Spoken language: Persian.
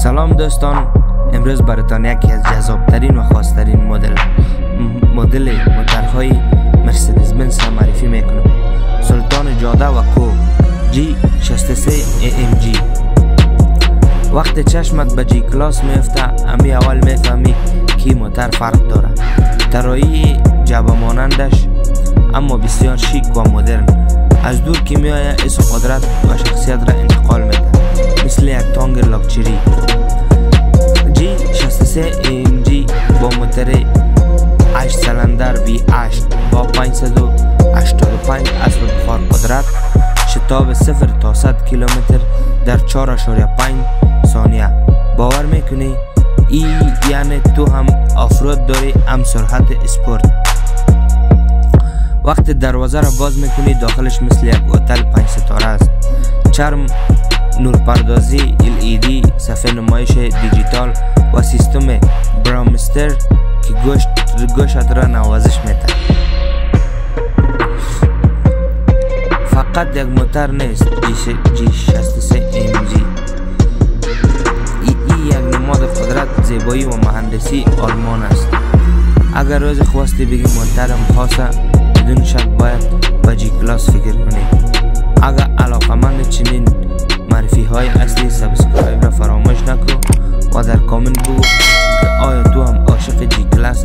سلام دوستان، امروز براتان یکی از جذابترین و خاصترین مدل موترهای مرسدس بنز معرفی میکنم. سلطان جاده و کو G63 AMG. وقتی چشمت به جی کلاس میفته امی اول میفهمی که موتر فرق داره. طراحی جعبه مانندش اما بسیار شیک و مدرن از دور که میآید حس و قدرت و شخصیت را انتقال میده، مثل یک تانگ لاکچری. G63 AMG با موتر 8 سیلندر V8 با 585 اسب بخار قدرت، شتاب 0 تا 100 کیلومتر در 4.5 ثانیه. باور میکنی؟ یعنی تو هم آفرود داری هم سرعت اسپورت. وقتی دروازه را باز میکنی داخلش مثل یک هتل 5 ستاره است. چرم نورپردازی LED، صفحه نمایش دیجیتال و سیستم برامستر که گوشت را نوازش میده. فقط یک موتر نیست G63 AMG، یک نماد قدرت، زیبایی و مهندسی آلمان است. اگر روز خواستی بگی موترم خاصه، بدون شک باید با جی کلاس فکر کنی. اگر علاقمند چنین معرفی های اصلی، سابسکرایب را فراموش نکن و در کامنت بگو که آیا تو هم عاشق جی کلاس